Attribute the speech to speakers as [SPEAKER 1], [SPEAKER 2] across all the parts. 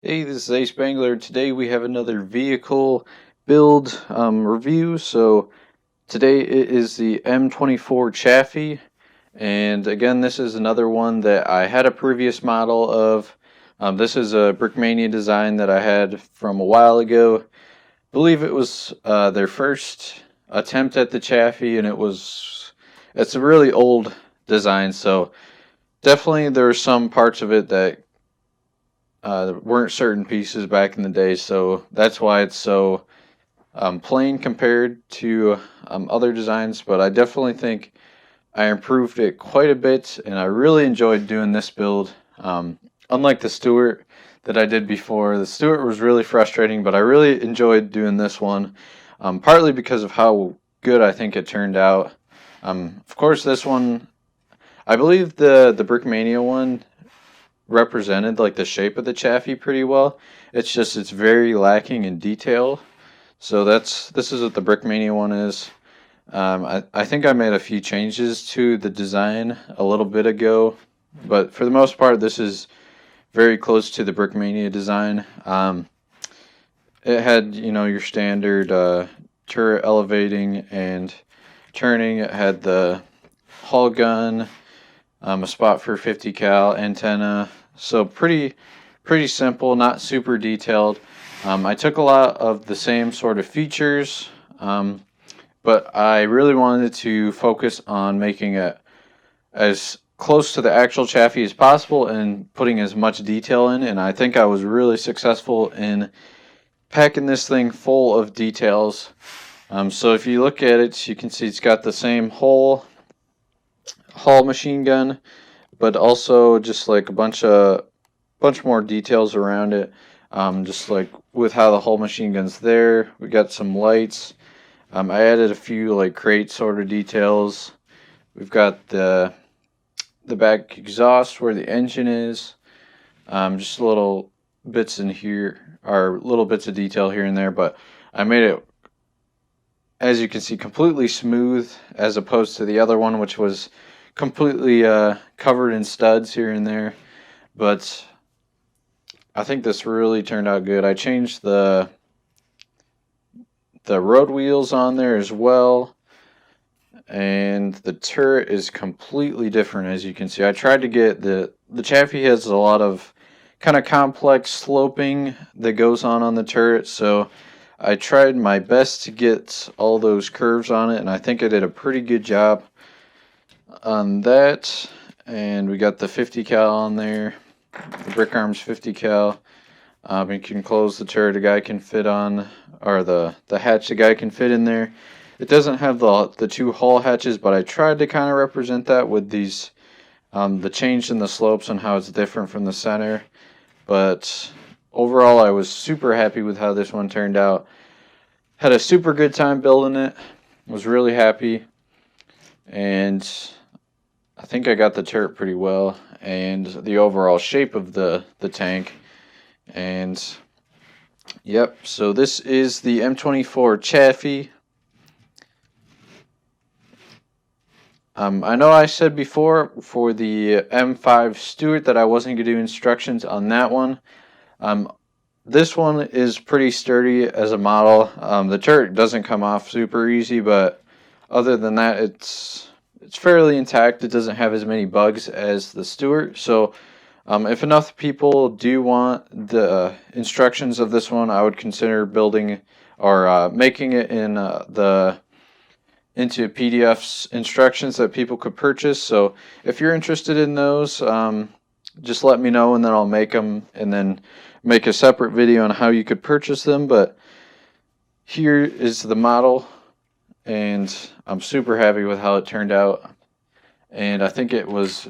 [SPEAKER 1] Hey, this is ASpengler. Today we have another vehicle build review. So today it is the M24 Chaffee, and again, this is another one that I had a previous model of. This is a Brickmania design that I had from a while ago. I believe it was their first attempt at the Chaffee, and it's a really old design. So definitely there are some parts of it that weren't certain pieces back in the day, so that's why it's so plain compared to other designs. But I definitely think I improved it quite a bit, and I really enjoyed doing this build. Unlike the Stewart that I did before, the Stewart was really frustrating, but I really enjoyed doing this one, partly because of how good I think it turned out. Of course, this one, I believe the Brickmania one represented like the shape of the Chaffee pretty well. It's very lacking in detail. So this is what the Brickmania one is. I think I made a few changes to the design a little bit ago, but for the most part, this is very close to the Brickmania design. It had, your standard turret elevating and turning. It had the hull gun, a spot for 50 cal antenna. So pretty simple, not super detailed. I took a lot of the same sort of features, but I really wanted to focus on making it as close to the actual Chaffee as possible and putting as much detail in. And I think I was really successful in packing this thing full of details. So if you look at it, you can see it's got the same hull machine gun, but also just like a bunch more details around it. Just like with how the whole machine gun's there, we got some lights. I added a few like crate sort of details. We've got the back exhaust where the engine is. Just little bits in here, or little bits of detail here and there, but I made it, as you can see, completely smooth as opposed to the other one, which was completely covered in studs here and there. But I think this really turned out good. I changed the road wheels on there as well, and the turret is completely different, as you can see. I tried to get the Chaffee has a lot of kind of complex sloping that goes on the turret, so I tried my best to get all those curves on it, and I think I did a pretty good job on that. And we got the 50 cal on there, the Brick Arms 50 cal. You can close the turret a guy can fit on, or the hatch a guy can fit in there. It doesn't have the two hull hatches, but I tried to kind of represent that with these, the change in the slopes and how it's different from the center. But overall, I was super happy with how this one turned out. Had a super good time building it. Was really happy, and I think I got the turret pretty well, and the overall shape of the tank. And yep, so this is the M24 Chaffee. I know I said before for the M5 Stewart that I wasn't going to do instructions on that one. This one is pretty sturdy as a model. The turret doesn't come off super easy, but other than that, it's fairly intact. It doesn't have as many bugs as the Stewart. So if enough people do want the instructions of this one, I would consider building or making it in into PDFs instructions that people could purchase. So if you're interested in those, just let me know, and then I'll make them and then make a separate video on how you could purchase them. But here is the model, and I'm super happy with how it turned out. And I think it was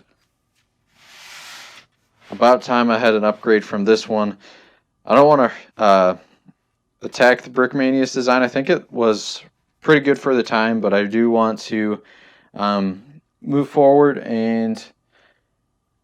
[SPEAKER 1] about time I had an upgrade from this one. I don't want to attack the Brickmania's design. I think it was pretty good for the time, but I do want to move forward and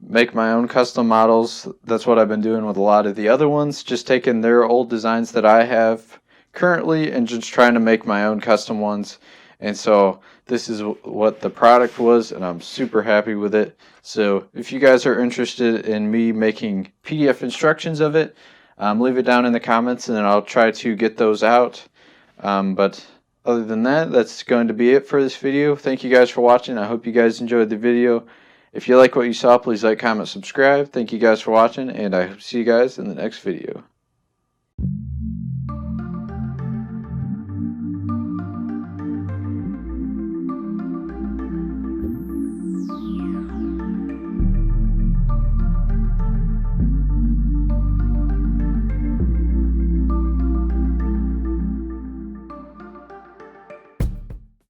[SPEAKER 1] make my own custom models. That's what I've been doing with a lot of the other ones, just taking their old designs that I have currently and just trying to make my own custom ones. And so this is what the product was, and I'm super happy with it. So if you guys are interested in me making PDF instructions of it, leave it down in the comments and I'll try to get those out. But other than that, that's going to be it for this video. Thank you guys for watching. I hope you guys enjoyed the video. If you like what you saw, please like, comment, subscribe. Thank you guys for watching, and I hope to see you guys in the next video.